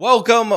Welcome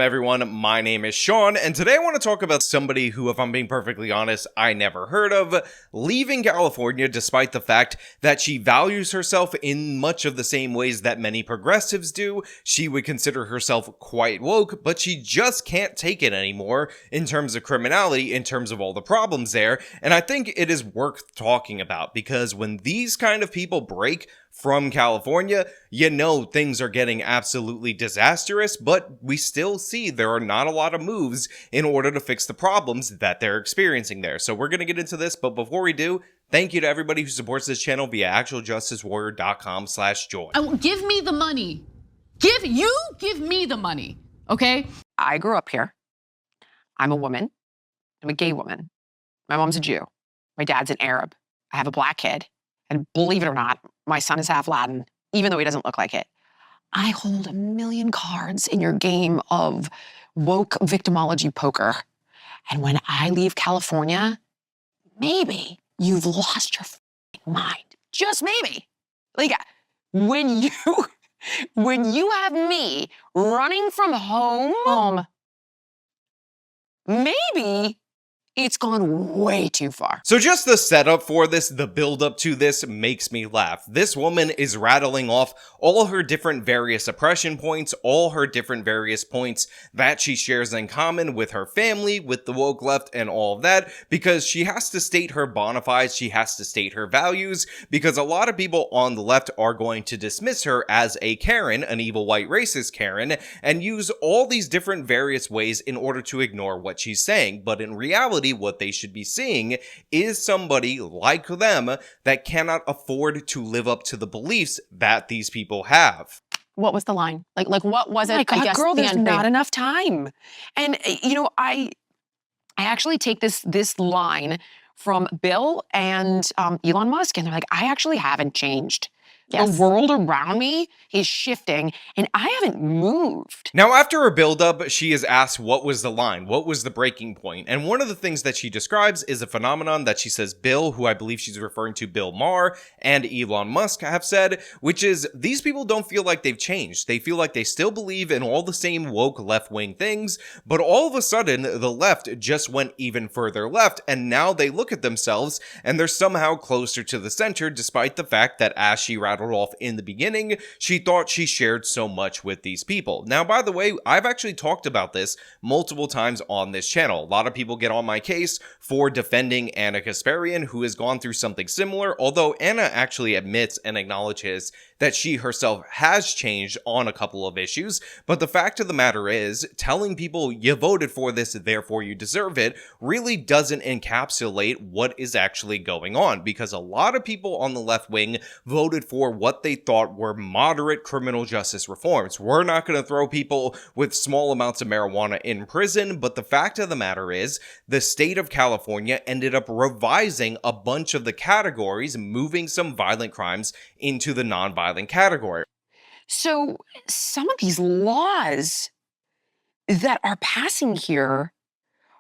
everyone. My name is Sean, and today I want to talk about somebody who, if I'm being perfectly honest, I never heard of, leaving California despite the fact that she values herself in much of the same ways that many progressives do. She would consider herself quite woke, but she just can't take it anymore in terms of criminality, in terms of all the problems there, and I think it is worth talking about, because when these kind of people break from California, you know things are getting absolutely disastrous, but we still see there are not a lot of moves in order to fix the problems that they're experiencing there. So we're going to get into this, but before we do, thank you to everybody who supports this channel via actualjusticewarrior.com/join. Give me the money. Give me the money, okay? I grew up here. I'm a woman. I'm a gay woman. My mom's a Jew. My dad's an Arab. I have a black kid. And believe it or not, my son is half Latin, even though he doesn't look like it. I hold a million cards in your game of woke victimology poker. And when I leave California, maybe you've lost your mind. Just maybe. Like, when you have me running from home, maybe it's gone way too far. So just the setup for this, the build up to this makes me laugh. This woman is rattling off all her different various oppression points, all her different various points that she shares in common with her family, with the woke left and all of that, because she has to state her bona fides, she has to state her values, because a lot of people on the left are going to dismiss her as a Karen, an evil white racist Karen, and use all these different various ways in order to ignore what she's saying. But in reality, what they should be seeing is somebody like them that cannot afford to live up to the beliefs that these people have. What was the line? Like what was it? Oh my God, I guess girl, there's not enough time. And I actually take this line from Bill and Elon Musk, and they're like, I actually haven't changed. Yes. The world around me is shifting, and I haven't moved. Now, after her build-up, she is asked what was the line, what was the breaking point, and one of the things that she describes is a phenomenon that she says Bill, who I believe she's referring to Bill Maher, and Elon Musk have said, which is these people don't feel like they've changed. They feel like they still believe in all the same woke left-wing things, but all of a sudden, the left just went even further left, and now they look at themselves, and they're somehow closer to the center, despite the fact that as she rattled off in the beginning, she thought she shared so much with these people. Now, by the way, I've actually talked about this multiple times on this channel. A lot of people get on my case for defending Anna Kasparian, who has gone through something similar, although Anna actually admits and acknowledges that she herself has changed on a couple of issues. But the fact of the matter is, telling people you voted for this, therefore you deserve it, really doesn't encapsulate what is actually going on, because a lot of people on the left wing voted for what they thought were moderate criminal justice reforms. We're not going to throw people with small amounts of marijuana in prison, but the fact of the matter is, the state of California ended up revising a bunch of the categories, moving some violent crimes into the non-violent category. So some of these laws that are passing here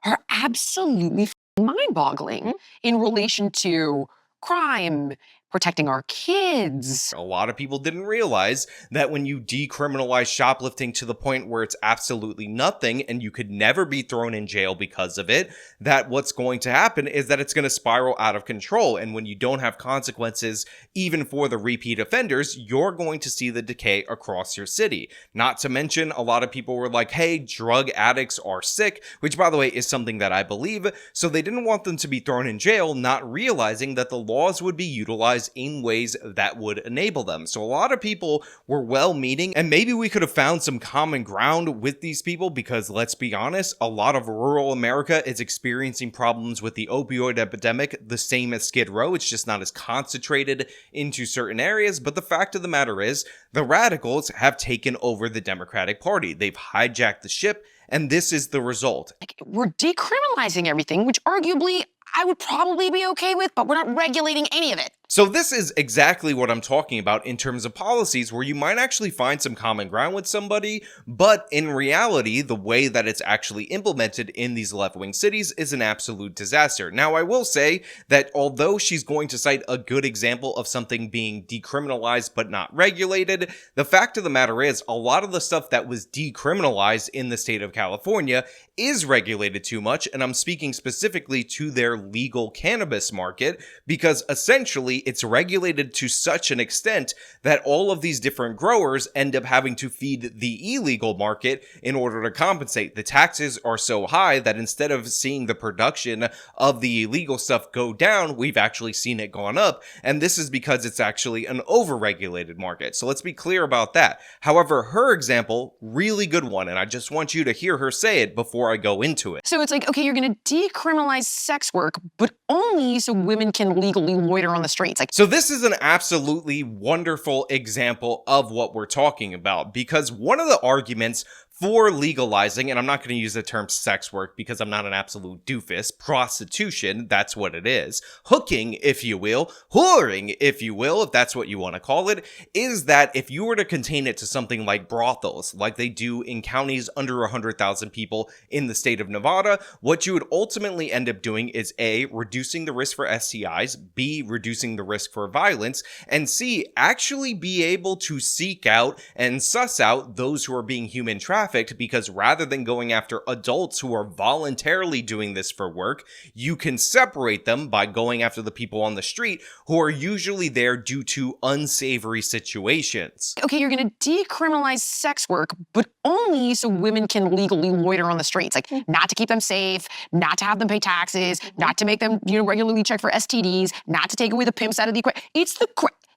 are absolutely mind-boggling in relation to crime, protecting our kids. A lot of people didn't realize that when you decriminalize shoplifting to the point where it's absolutely nothing and you could never be thrown in jail because of it, that what's going to happen is that it's going to spiral out of control. And when you don't have consequences, even for the repeat offenders, you're going to see the decay across your city. Not to mention, a lot of people were like, hey, drug addicts are sick, which by the way is something that I believe. So they didn't want them to be thrown in jail, not realizing that the laws would be utilized in ways that would enable them. So a lot of people were well-meaning, and maybe we could have found some common ground with these people, because let's be honest, a lot of rural America is experiencing problems with the opioid epidemic, the same as Skid Row. It's just not as concentrated into certain areas. But the fact of the matter is, the radicals have taken over the Democratic Party. They've hijacked the ship, and this is the result. We're decriminalizing everything, which arguably I would probably be okay with, but we're not regulating any of it. So this is exactly what I'm talking about in terms of policies where you might actually find some common ground with somebody, but in reality, the way that it's actually implemented in these left-wing cities is an absolute disaster. Now, I will say that although she's going to cite a good example of something being decriminalized but not regulated, the fact of the matter is a lot of the stuff that was decriminalized in the state of California is regulated too much, and I'm speaking specifically to their legal cannabis market, because essentially it's regulated to such an extent that all of these different growers end up having to feed the illegal market in order to compensate. The taxes are so high that instead of seeing the production of the illegal stuff go down, we've actually seen it gone up, and this is because it's actually an over-regulated market. So let's be clear about that. However, her example, really good one, and I just want you to hear her say it before I go into it. So it's like, okay, you're going to decriminalize sex work, but only so women can legally loiter on the streets. Like, so this is an absolutely wonderful example of what we're talking about, because one of the arguments for legalizing, and I'm not going to use the term sex work because I'm not an absolute doofus, prostitution, that's what it is, hooking, if you will, whoring, if you will, if that's what you want to call it, is that if you were to contain it to something like brothels, like they do in counties under 100,000 people in the state of Nevada, what you would ultimately end up doing is A, reducing the risk for STIs, B, reducing the risk for violence, and C, actually be able to seek out and suss out those who are being human trafficked, because rather than going after adults who are voluntarily doing this for work, you can separate them by going after the people on the street who are usually there due to unsavory situations. okay, you're going to decriminalize sex work, but only so women can legally loiter on the streets. Like, not to keep them safe, not to have them pay taxes, not to make them, regularly check for STDs, not to take away the pimps out of the equation. It's the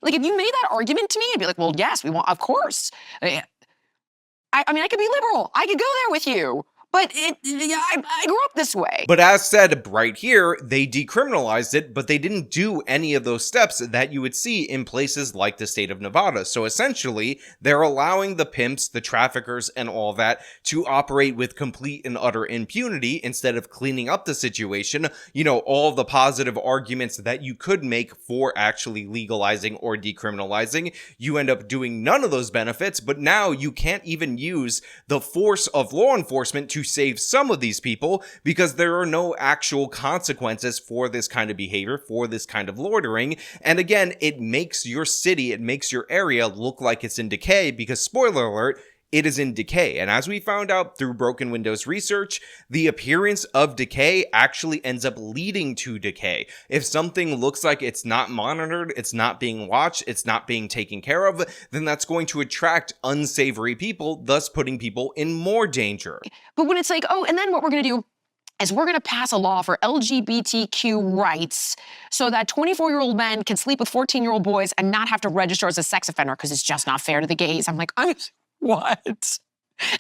like, if you made that argument to me, I'd be like, well, yes, we want, of course. I mean, I could be liberal. I could go there with you. But I grew up this way. But as said right here, they decriminalized it, but they didn't do any of those steps that you would see in places like the state of Nevada. So essentially, they're allowing the pimps, the traffickers, and all that to operate with complete and utter impunity instead of cleaning up the situation. All the positive arguments that you could make for actually legalizing or decriminalizing, you end up doing none of those benefits, but now you can't even use the force of law enforcement to save some of these people because there are no actual consequences for this kind of behavior, for this kind of loitering. And again, it makes your city, it makes your area look like it's in decay because, spoiler alert, it is in decay. And as we found out through Broken Windows research, the appearance of decay actually ends up leading to decay. If something looks like it's not monitored, it's not being watched, it's not being taken care of, then that's going to attract unsavory people, thus putting people in more danger. But when it's like, oh, and then what we're going to do is we're going to pass a law for LGBTQ rights so that 24-year-old men can sleep with 14-year-old boys and not have to register as a sex offender because it's just not fair to the gays. I'm like, what?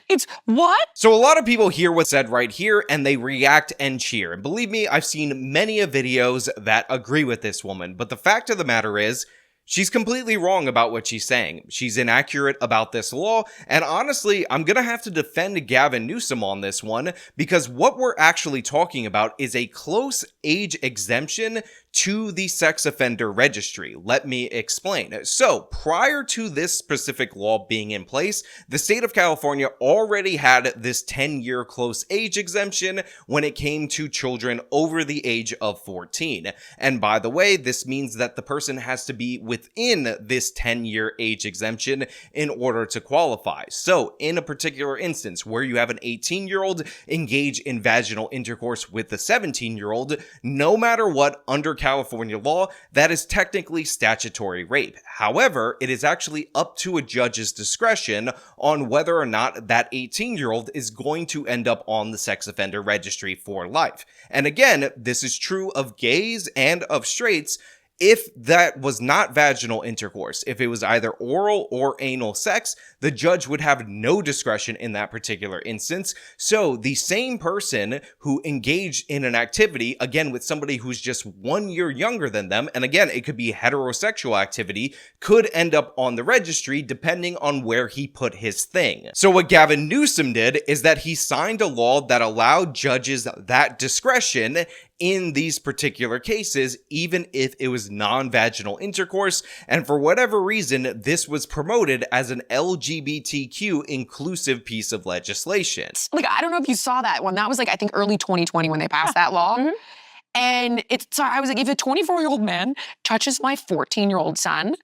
It's what? So a lot of people hear what's said right here and they react and cheer. And believe me, I've seen many of videos that agree with this woman. But the fact of the matter is, she's completely wrong about what she's saying. She's inaccurate about this law, and honestly, I'm gonna have to defend Gavin Newsom on this one, because what we're actually talking about is a close age exemption to the sex offender registry. Let me explain. So, prior to this specific law being in place, the state of California already had this 10-year close age exemption when it came to children over the age of 14. And by the way, this means that the person has to be within this 10-year age exemption in order to qualify. So, in a particular instance where you have an 18-year-old engage in vaginal intercourse with a 17-year-old, no matter what, under California law, that is technically statutory rape. However, it is actually up to a judge's discretion on whether or not that 18-year-old is going to end up on the sex offender registry for life. And again, this is true of gays and of straights. If that was not vaginal intercourse, if it was either oral or anal sex, the judge would have no discretion in that particular instance. So the same person who engaged in an activity, again, with somebody who's just 1 year younger than them, and again, it could be heterosexual activity, could end up on the registry depending on where he put his thing. So what Gavin Newsom did is that he signed a law that allowed judges that discretion in these particular cases, even if it was non-vaginal intercourse. And for whatever reason, this was promoted as an LGBTQ inclusive piece of legislation. Like, I don't know if you saw that one. That was like, I think early 2020 when they passed that law. Mm-hmm. And I was like, if a 24-year-old man touches my 14-year-old son,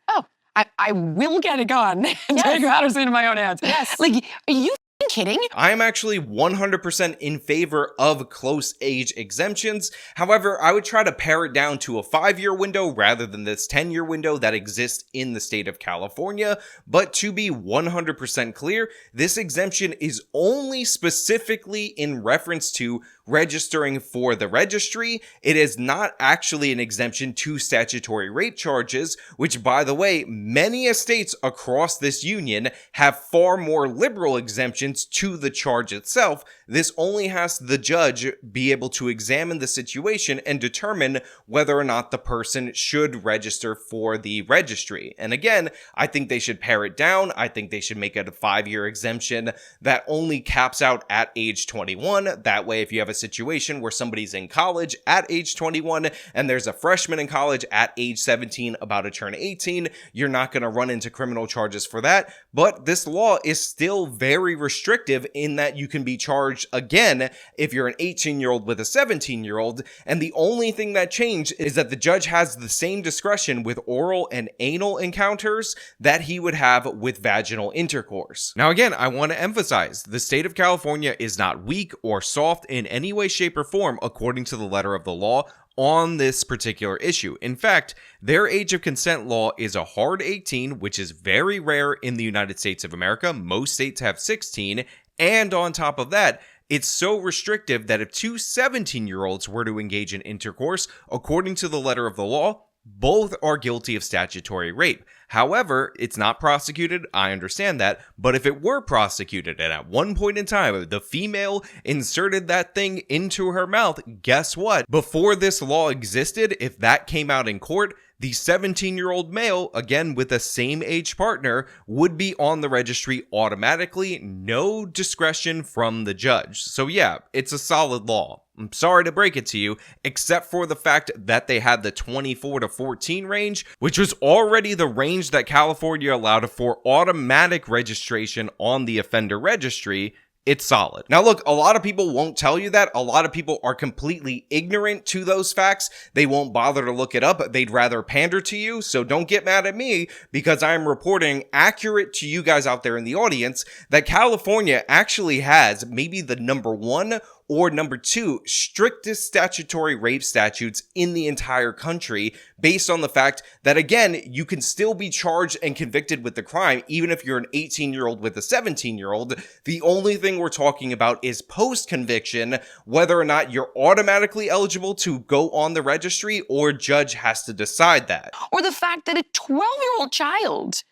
I will get a gun and take matters into my own hands. Yes. Like, are you kidding? I'm actually 100% in favor of close age exemptions. However, I would try to pare it down to a 5-year window rather than this 10-year window that exists in the state of California. But to be 100% clear, this exemption is only specifically in reference to registering for the registry. It is not actually an exemption to statutory rape charges, which, by the way, many states across this union have far more liberal exemptions to the charge itself. This only has the judge be able to examine the situation and determine whether or not the person should register for the registry. And again, I think they should pare it down. I think they should make it a 5-year exemption that only caps out at age 21. That way, if you have a situation where somebody's in college at age 21 and there's a freshman in college at age 17 about to turn 18, you're not going to run into criminal charges for that. But this law is still very restrictive in that you can be charged again if you're an 18-year-old with a 17-year-old. And the only thing that changed is that the judge has the same discretion with oral and anal encounters that he would have with vaginal intercourse. Now again, I want to emphasize, the state of California is not weak or soft in any way, shape, or form according to the letter of the law on this particular issue. In fact, their age of consent law is a hard 18, which is very rare in the United States of America. Most states have 16, and on top of that, it's so restrictive that if two 17-year-olds were to engage in intercourse, according to the letter of the law, both are guilty of statutory rape. However, it's not prosecuted, I understand that, but if it were prosecuted and at one point in time the female inserted that thing into her mouth, guess what? Before this law existed, if that came out in court, the 17-year-old male, again with a same age partner, would be on the registry automatically, no discretion from the judge. So yeah, it's a solid law. I'm sorry to break it to you, except for the fact that they had the 24 to 14 range, which was already the range that California allowed for automatic registration on the offender registry. It's solid. Now look, a lot of people won't tell you that. A lot of people are completely ignorant to those facts. They won't bother to look it up. They'd rather pander to you. So don't get mad at me because I'm reporting accurate to you guys out there in the audience that California actually has maybe the number 1 or number 2 strictest statutory rape statutes in the entire country, based on the fact that, again, you can still be charged and convicted with the crime even if you're an 18-year-old with a 17-year-old. The only thing we're talking about is post-conviction, whether or not you're automatically eligible to go on the registry or judge has to decide that. Or the fact that a 12-year-old child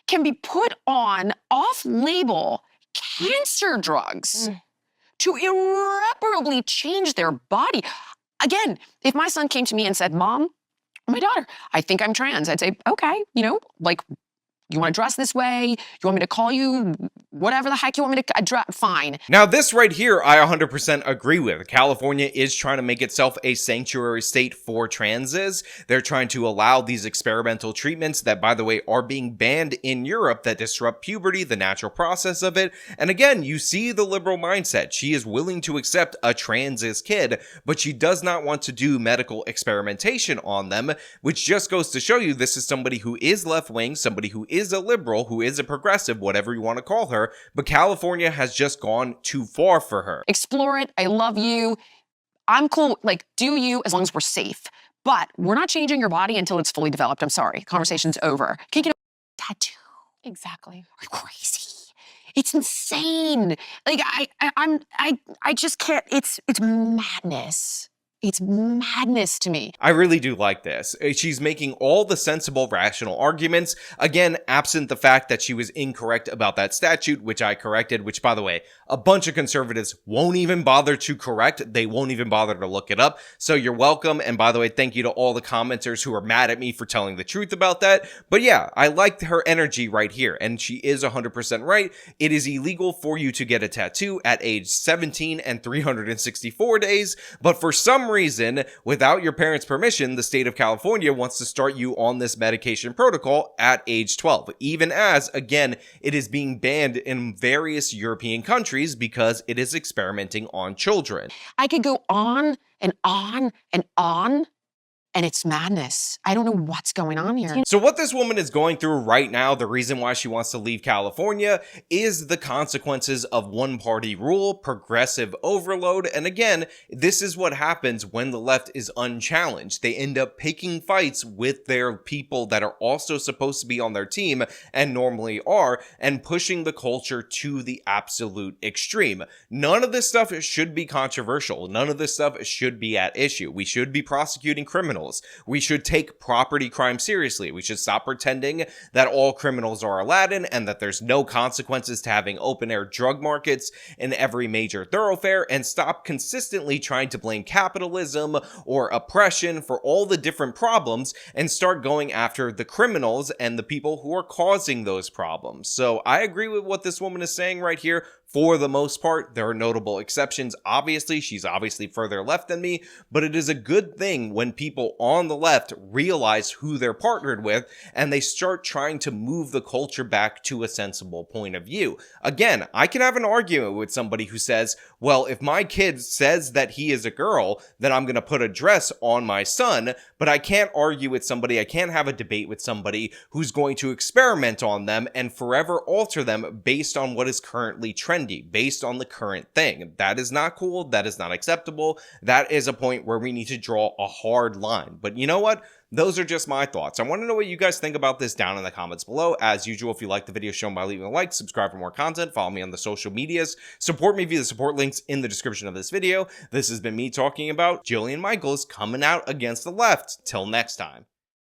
can be put on off-label cancer drugs to irreparably change their body. Again, if my son came to me and said, Mom, my daughter, I think I'm trans, I'd say, okay, like, you want to dress this way? You want me to call you whatever the heck you want me to dress? Fine. Now, this right here, I 100% agree with. California is trying to make itself a sanctuary state for transes. They're trying to allow these experimental treatments that, by the way, are being banned in Europe that disrupt puberty, the natural process of it. And again, you see the liberal mindset. She is willing to accept a transes kid, but she does not want to do medical experimentation on them, which just goes to show you this is somebody who is left-wing, somebody who is a liberal, who is a progressive, whatever you want to call her, but California has just gone too far for her. Explore it. I love you. I'm cool. Like, do you, as long as we're safe. But we're not changing your body until it's fully developed. I'm sorry. Conversation's over. Can't get a tattoo. Exactly. Are you crazy? It's insane. Like, I just can't. It's madness. It's madness to me. I really do like this. She's making all the sensible, rational arguments. Again, absent the fact that she was incorrect about that statute, which I corrected, which, by the way, a bunch of conservatives won't even bother to correct. They won't even bother to look it up. So you're welcome. And by the way, thank you to all the commenters who are mad at me for telling the truth about that. But yeah, I liked her energy right here. And she is 100% right. It is illegal for you to get a tattoo at age 17 and 364 days. But for some reason, without your parents' permission, the state of California wants to start you on this medication protocol at age 12, even as, again, it is being banned in various European countries because it is experimenting on children. I could go on and on and on, and it's madness. I don't know what's going on here. So what this woman is going through right now, the reason why she wants to leave California, is the consequences of one-party rule, progressive overload, and again, this is what happens when the left is unchallenged. They end up picking fights with their people that are also supposed to be on their team, and normally are, and pushing the culture to the absolute extreme. None of this stuff should be controversial. None of this stuff should be at issue. We should be prosecuting criminals. We should take property crime seriously. We should stop pretending that all criminals are Aladdin and that there's no consequences to having open-air drug markets in every major thoroughfare, and stop consistently trying to blame capitalism or oppression for all the different problems and start going after the criminals and the people who are causing those problems. So I agree with what this woman is saying right here. For the most part, there are notable exceptions. Obviously, she's obviously further left than me, but it is a good thing when people on the left realize who they're partnered with and they start trying to move the culture back to a sensible point of view. Again, I can have an argument with somebody who says, well, if my kid says that he is a girl, then I'm going to put a dress on my son, but I can't argue with somebody, I can't have a debate with somebody who's going to experiment on them and forever alter them based on what is currently trendy, based on the current thing. That is not cool. That is not acceptable. That is a point where we need to draw a hard line. But you know what? Those are just my thoughts. I want to know what you guys think about this down in the comments below. As usual, if you like the video, show them by leaving a like, subscribe for more content, follow me on the social medias, support me via the support links in the description of this video. This has been me talking about Jillian Michaels coming out against the left. Till next time.